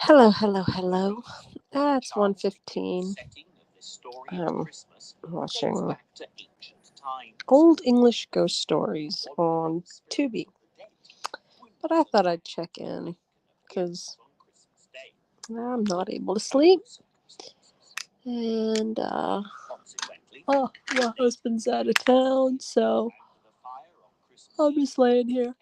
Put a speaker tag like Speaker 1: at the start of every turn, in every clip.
Speaker 1: Hello, hello, hello. It's 1:15. I'm watching old English ghost stories on Tubi. But I thought I'd check in because I'm not able to sleep. And, my husband's out of town, so I'm just laying here.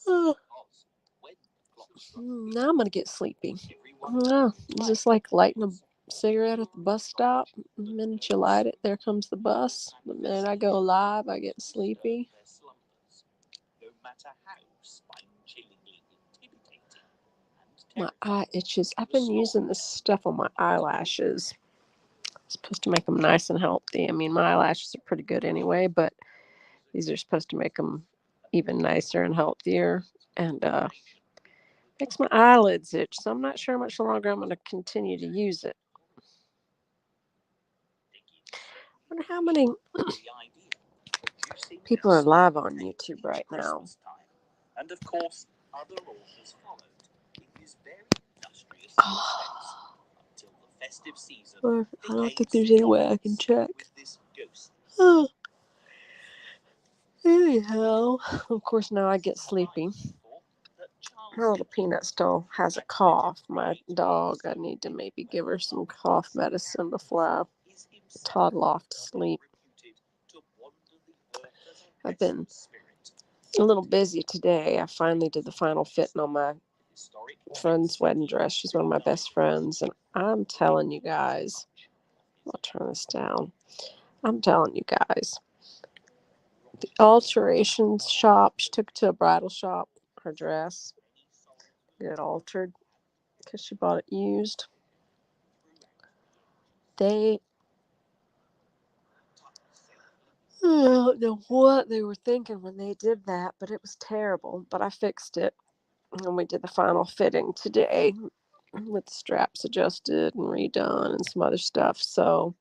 Speaker 1: Oh, now I'm going to get sleepy. It's just like lighting a cigarette at the bus stop. The minute you light it, there comes the bus. The minute I go live, I get sleepy. My eye itches. I've been using this stuff on my eyelashes. It's supposed to make them nice and healthy. I mean, my eyelashes are pretty good anyway, but these are supposed to make them even nicer and healthier. And makes my eyelids itch. So I'm not sure how much longer I'm going to continue to use it. I wonder how many people are live on YouTube right now. And of course, other authors followed in his very industrious until the festive season. Well, I don't think there's any way I can check. Oh. Anyhow, of course, now I get sleepy. Her little Peanut still has a cough. My dog, I need to maybe give her some cough medicine before I toddle off to sleep. I've been a little busy today. I finally did the final fitting on my friend's wedding dress. She's one of my best friends. And I'm telling you guys, I'll turn this down. I'm telling you guys, the alterations shop, she took it to a bridal shop, her dress, get it altered because she bought it used. I don't know what they were thinking when they did that, but it was terrible. But I fixed it. And we did the final fitting today with the straps adjusted and redone and some other stuff. So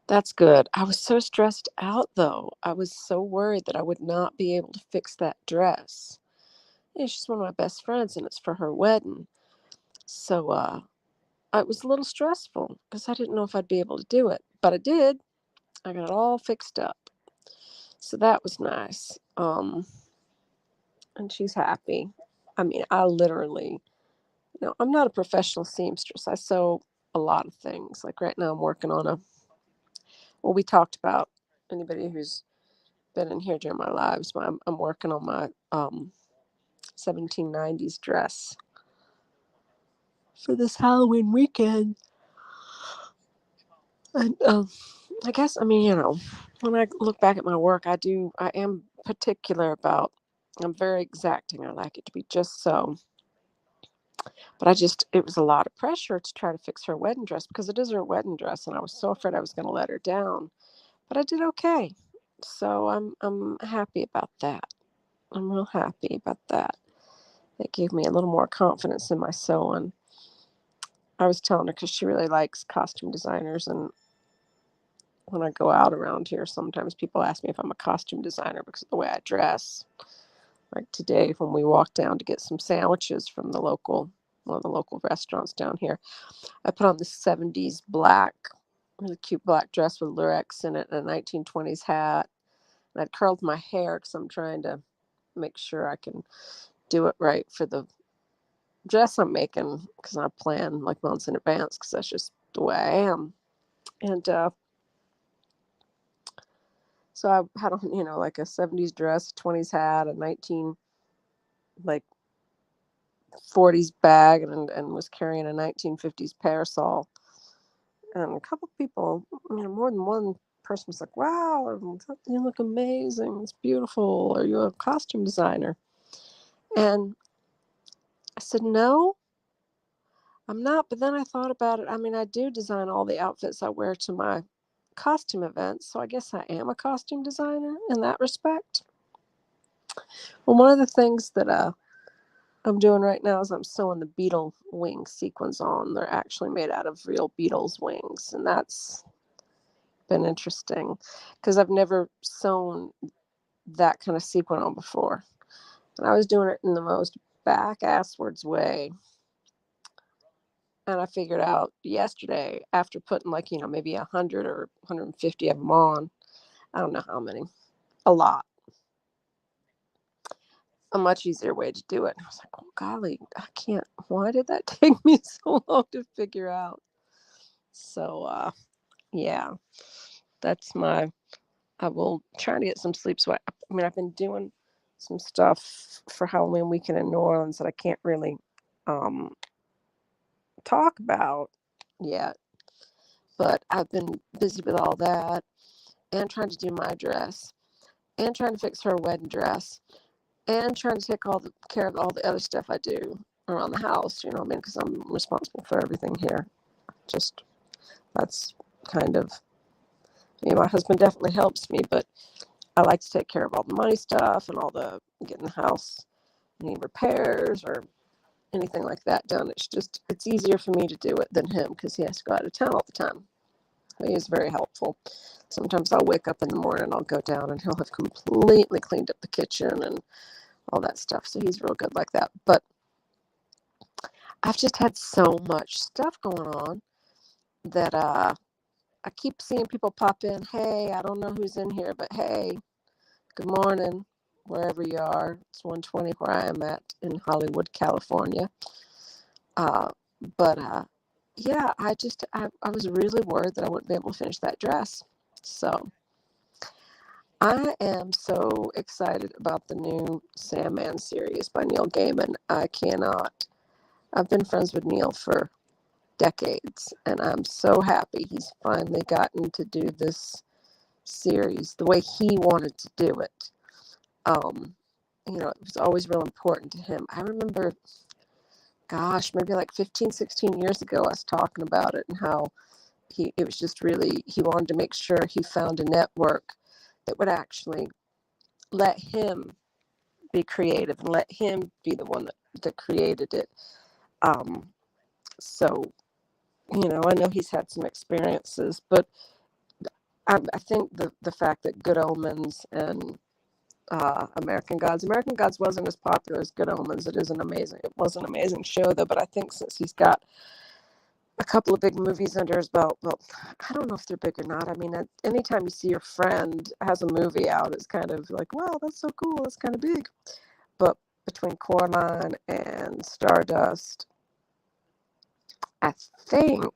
Speaker 1: that's good. I was so stressed out, though. I was so worried that I would not be able to fix that dress. Yeah, she's one of my best friends, and it's for her wedding. So it was a little stressful because I didn't know if I'd be able to do it. But I did. I got it all fixed up. So that was nice. And she's happy. I mean, I literally, I'm not a professional seamstress. I sew a lot of things. Like right now, I'm working on well, we talked about anybody who's been in here during my lives. I'm working on my 1790s dress for this Halloween weekend. And I guess, I mean, when I look back at my work, I am particular about, I'm very exacting. I like it to be just so. But it was a lot of pressure to try to fix her wedding dress because it is her wedding dress. And I was so afraid I was going to let her down. But I did okay. So I'm happy about that. I'm real happy about that. It gave me a little more confidence in my sewing. I was telling her because she really likes costume designers. And when I go out around here, sometimes people ask me if I'm a costume designer because of the way I dress. Like today, when we walked down to get some sandwiches from one of the local restaurants down here, I put on this 70s black, really cute black dress with Lurex in it and a 1920s hat. And I'd curled my hair because I'm trying to make sure I can do it right for the dress I'm making because I plan like months in advance because that's just the way I am. And so I had on, like a 70s dress, 20s hat, a 19 like 40s bag, and was carrying a 1950s parasol. And a couple people, more than one person was like, "Wow, you look amazing. It's beautiful. Are you a costume designer?" And I said, "No, I'm not." But then I thought about it. I mean, I do design all the outfits I wear to my costume events, so I guess I am a costume designer in that respect. Well, one of the things that I'm doing right now is I'm sewing the beetle wing sequins on. They're actually made out of real beetle's wings, and that's been interesting because I've never sewn that kind of sequin on before. And I was doing it in the most back asswards way. And I figured out yesterday after putting like, maybe 100 or 150 of them on, I don't know how many, a lot, a much easier way to do it. And I was like, oh, golly, I can't. Why did that take me so long to figure out? So, yeah, that's I will try to get some sleep. So, I've been doing some stuff for Halloween weekend in New Orleans that I can't really um, talk about yet. But I've been busy with all that and trying to do my dress and trying to fix her wedding dress and trying to take all the care of all the other stuff I do around the house, you know what I mean? Because I'm responsible for everything here. Just, that's kind of, my husband definitely helps me, but I like to take care of all the money stuff and all the getting the house, any repairs or anything like that done. It's easier for me to do it than him because he has to go out of town all the time. He is very helpful. Sometimes I'll wake up in the morning, I'll go down and he'll have completely cleaned up the kitchen and all that stuff. So he's real good like that. But I've just had so much stuff going on that I keep seeing people pop in. Hey, I don't know who's in here, but hey, good morning, wherever you are. It's 1:20 where I am at in Hollywood, California. But yeah, I was really worried that I wouldn't be able to finish that dress. So I am so excited about the new Sandman series by Neil Gaiman. I cannot. I've been friends with Neil for decades, and I'm so happy he's finally gotten to do this series the way he wanted to do it. It was always real important to him. I remember, gosh, maybe like 15, 16 years ago, I was talking about it and how it was just really, he wanted to make sure he found a network that would actually let him be creative and let him be the one that created it. So, I know he's had some experiences, but I think the fact that Good Omens and American Gods wasn't as popular as Good Omens. It was an amazing show though, but I think since he's got a couple of big movies under his belt, well, I don't know if they're big or not. I mean, anytime you see your friend has a movie out, it's kind of like, wow, that's so cool, that's kind of big. But between Coraline and Stardust, I think,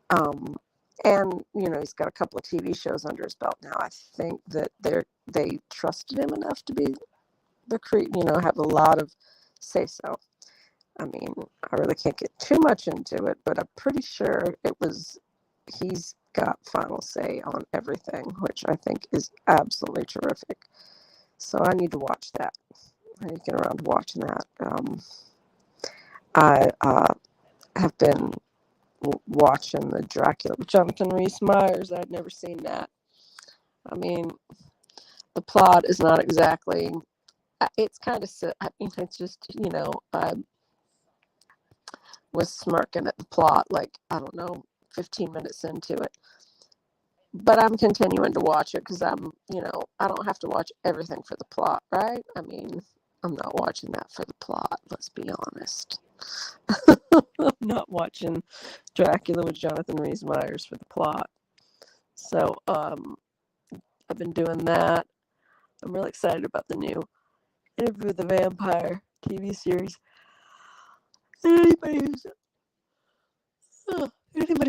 Speaker 1: and he's got a couple of TV shows under his belt now. I think that they trusted him enough to be have a lot of say so. I mean, I really can't get too much into it, but I'm pretty sure he's got final say on everything, which I think is absolutely terrific. So I need to watch that. I need to get around to watching that. I have been watching the Dracula with Jonathan Rhys-Meyers. I'd never seen that. I mean, the plot is not exactly, it's kind of, I mean, it's just, I was smirking at the plot, like, I don't know, 15 minutes into it. But I'm continuing to watch it because I don't have to watch everything for the plot, right? I mean, I'm not watching that for the plot, let's be honest. I'm not watching Dracula with Jonathan Rhys-Meyers for the plot. So, I've been doing that. I'm really excited about the new Interview with the Vampire TV series. Anybody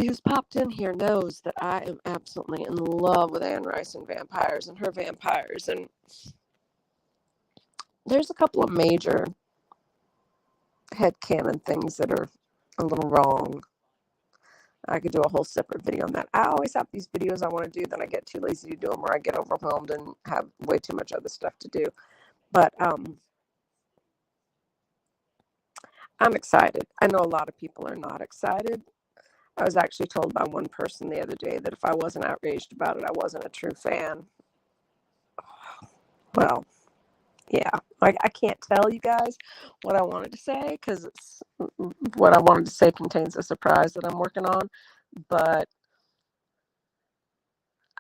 Speaker 1: who's popped in here knows that I am absolutely in love with Anne Rice and vampires and her vampires. And there's a couple of major headcanon things that are a little wrong. I could do a whole separate video on that. I always have these videos I want to do, then I get too lazy to do them, or I get overwhelmed and have way too much other stuff to do. But I'm excited. I know a lot of people are not excited. I was actually told by one person the other day that if I wasn't outraged about it, I wasn't a true fan. Well, yeah, I can't tell you guys what I wanted to say because what I wanted to say contains a surprise that I'm working on. But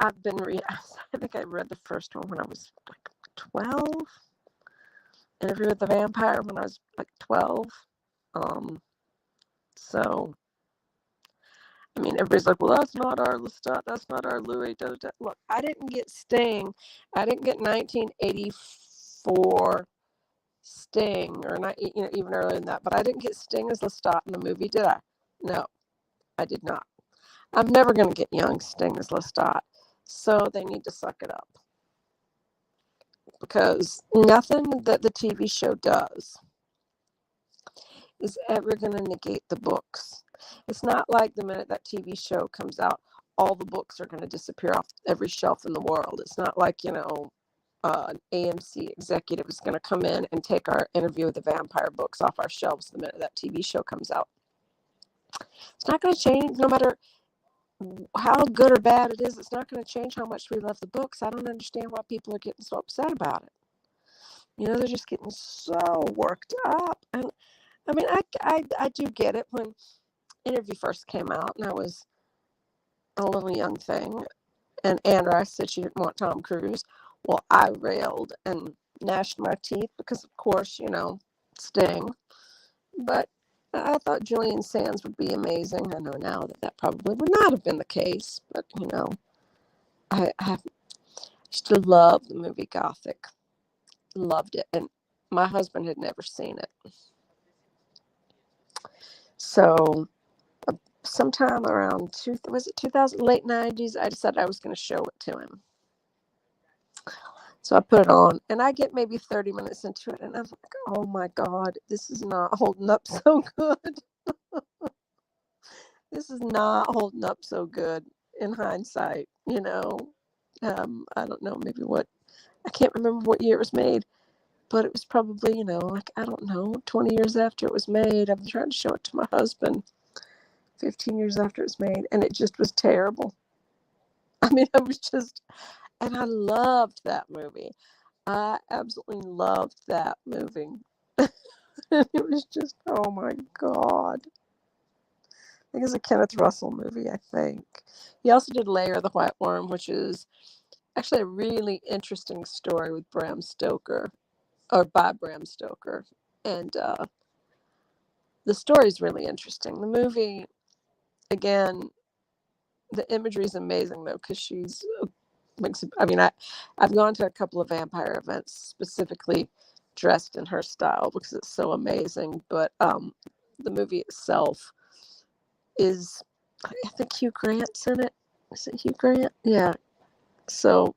Speaker 1: I think I read the first one when I was like 12, Interview with the Vampire when I was like 12. So, I mean, everybody's like, well, that's not our Lestat, that's not our Louis. Da, da, da. Look, I didn't get Sting. I didn't get 1984 Sting, or not, even earlier than that. But I didn't get Sting as Lestat in the movie, did I? No, I did not. I'm never going to get young Sting as Lestat. So they need to suck it up. Because nothing that the TV show does is ever going to negate the books. It's not like the minute that TV show comes out, all the books are going to disappear off every shelf in the world. It's not like, an AMC executive is going to come in and take our Interview with the Vampire books off our shelves the minute that TV show comes out. It's not going to change no matter how good or bad it is. It's not going to change how much we love the books. I don't understand why people are getting so upset about it. They're just getting so worked up. And I mean, I do get it. When Interview first came out and I was a little young thing, and Anne Rice said she didn't want Tom Cruise, well, I railed and gnashed my teeth because, of course, Sting. But I thought Julian Sands would be amazing. I know now that probably would not have been the case, but, I still love the movie Gothic. Loved it. And my husband had never seen it. So sometime around 2000, late 90s, I decided I was going to show it to him. So I put it on, and I get maybe 30 minutes into it, and I'm like, oh my God, this is not holding up so good. This is not holding up so good in hindsight, I don't know, I can't remember what year it was made, but it was probably, I don't know, 20 years after it was made. I've been trying to show it to my husband 15 years after it was made, and it just was terrible. I mean, and I loved that movie. I absolutely loved that movie. It was just, oh my God. I think it's a Kenneth Russell movie, I think. He also did Lair of the White Worm, which is actually a really interesting story with Bram Stoker, or by Bram Stoker. And the story is really interesting. The movie, again, the imagery is amazing, though, because I've gone to a couple of vampire events specifically dressed in her style because it's so amazing. But the movie itself is, I think Hugh Grant's in it. Is it Hugh Grant? Yeah. So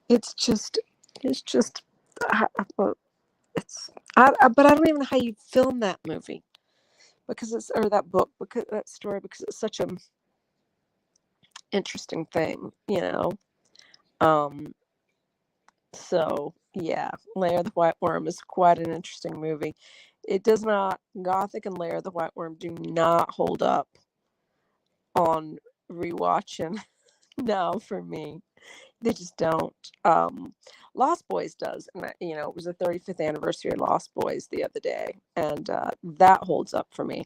Speaker 1: it's just, but I don't even know how you film that movie or that book, because that story, because it's such an interesting thing, So yeah, Lair of the White Worm is quite an interesting movie. It does not, Gothic and Lair of the White Worm do not hold up on rewatching. No, for me, they just don't. Lost Boys does, and it was the 35th anniversary of Lost Boys the other day, and that holds up for me.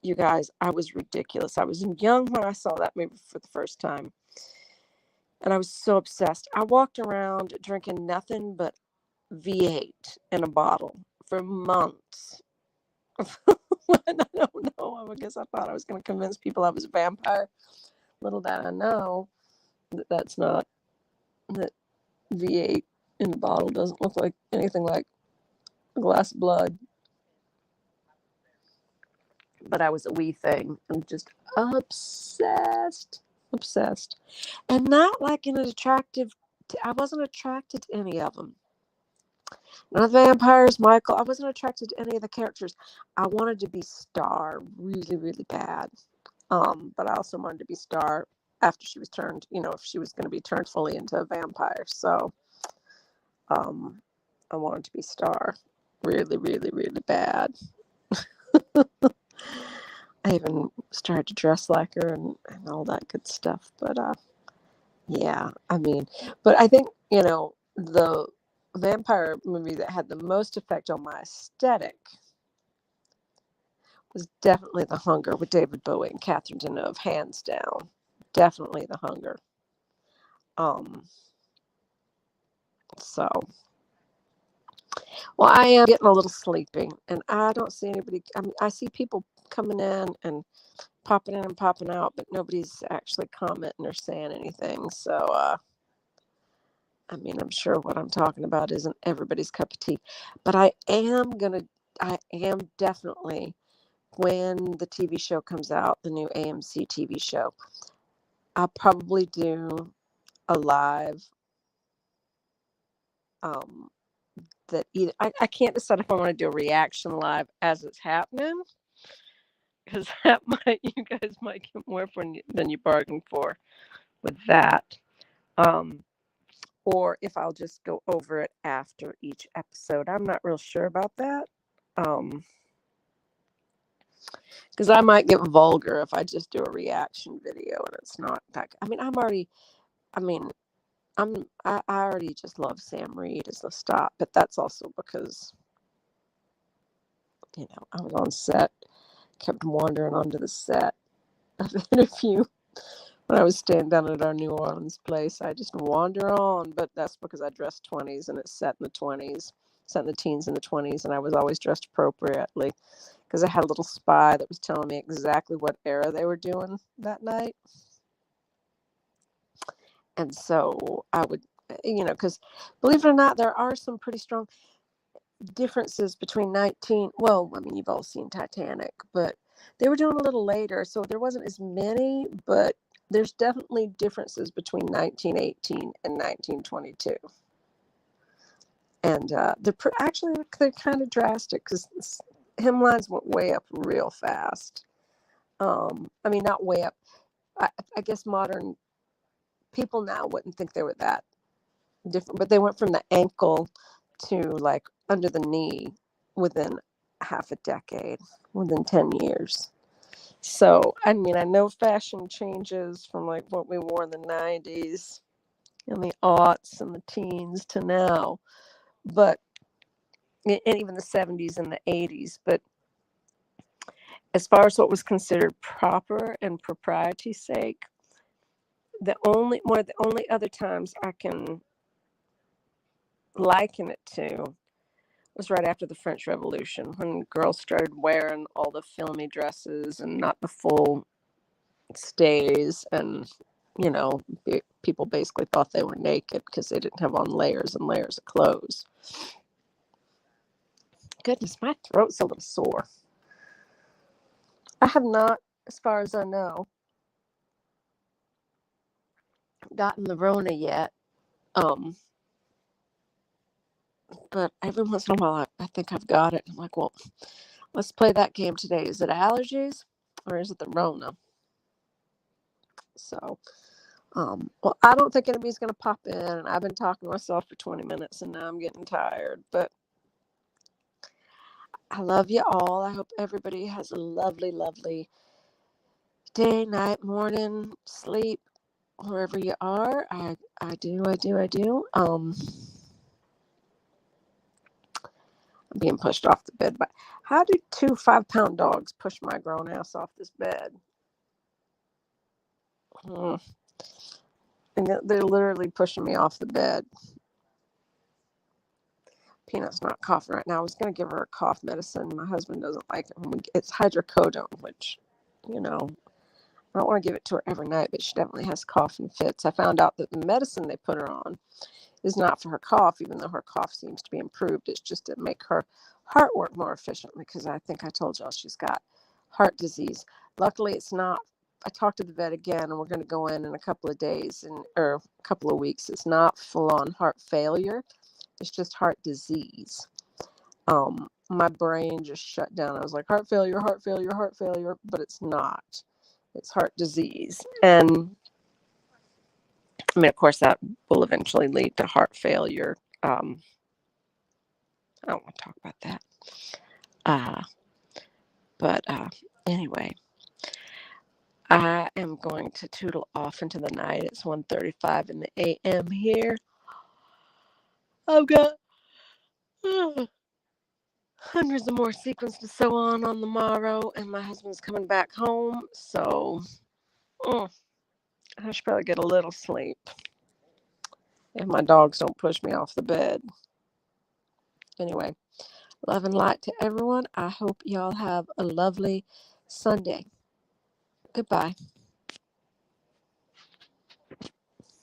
Speaker 1: You guys, I was ridiculous. I was young when I saw that movie for the first time, and I was so obsessed. I walked around drinking nothing but V8 in a bottle for months. I don't know. I guess I thought I was going to convince people I was a vampire. Little did I know that V8 in the bottle doesn't look like anything like a glass of blood. But I was a wee thing and just obsessed. And not like in an attractive, I wasn't attracted to any of them. None of the vampires, Michael, I wasn't attracted to any of the characters. I wanted to be Star really, really bad. But I also wanted to be Star after she was turned, if she was going to be turned fully into a vampire. So I wanted to be Star really, really, really bad. I even started to dress like her and all that good stuff. But yeah, but I think, the vampire movie that had the most effect on my aesthetic was definitely The Hunger with David Bowie and Catherine Deneuve, hands down. Definitely The Hunger. So Well, I am getting a little sleepy, and I don't see anybody. I mean, I see people coming in and popping in and popping out, but nobody's actually commenting or saying anything. So, I mean, I'm sure what I'm talking about isn't everybody's cup of tea, but I am definitely, when the TV show comes out, the new AMC TV show, I'll probably do a live, um, that either, I can't decide if I want to do a reaction live as it's happening, because that might, you guys might get more than you bargained for with that. Um, or if I'll just go over it after each episode. I'm not real sure about that. Because I might get vulgar if I just do a reaction video and it's not that. I mean, I mean, I already just love Sam Reed as the stop, but that's also because, I was on set, kept wandering onto the set of Interview. When I was staying down at our New Orleans place, I just wander on, but that's because I dressed 20s and it's set in the 20s, set in the teens and the 20s, and I was always dressed appropriately because I had a little spy that was telling me exactly what era they were doing that night. And so I would, because believe it or not, there are some pretty strong differences between well, I mean, you've all seen Titanic, but they were doing a little later, so there wasn't as many, but there's definitely differences between 1918 and 1922. And they're kind of drastic because hemlines went way up real fast. I mean, not way up. I guess modern people now wouldn't think they were that different, but they went from the ankle to like under the knee within half a decade, within 10 years. So, I mean, I know fashion changes from like what we wore in the 90s and the aughts and the teens to now, but, and even the 70s and the 80s. But as far as what was considered proper and propriety's sake, the only other times I can liken it to was right after the French Revolution, when girls started wearing all the filmy dresses and not the full stays, and people basically thought they were naked because they didn't have on layers and layers of clothes. Goodness, my throat's a little sore. I have not, as far as I know, gotten the Rona yet. But every once in a while, I think I've got it. I'm like, well, let's play that game today. Is it allergies or is it the Rona? So, well, I don't think anybody's going to pop in. I've been talking to myself for 20 minutes and now I'm getting tired. But I love you all. I hope everybody has a lovely, lovely day, night, morning, sleep, wherever you are. I do. I'm being pushed off the bed. But how do 2 5-pound dogs push my grown ass off this bed? And they're literally pushing me off the bed. Peanut's not coughing right now. I was going to give her a cough medicine. My husband doesn't like it. It's hydrocodone, which, I don't want to give it to her every night, but she definitely has coughing fits. I found out that the medicine they put her on is not for her cough, even though her cough seems to be improved. It's just to make her heart work more efficiently, because I think I told y'all she's got heart disease. Luckily, it's not. I talked to the vet again, and we're going to go in a couple of days or a couple of weeks. It's not full-on heart failure. It's just heart disease. My brain just shut down. I was like, heart failure, but it's not. It's heart disease. And I mean, of course, that will eventually lead to heart failure. I don't want to talk about that. But anyway, I am going to tootle off into the night. It's 1:35 in the a.m. here. I've got hundreds of more sequins to sew on the morrow, and my husband's coming back home, so I should probably get a little sleep if my dogs don't push me off the bed. Anyway, love and light to everyone. I hope y'all have a lovely Sunday. Goodbye.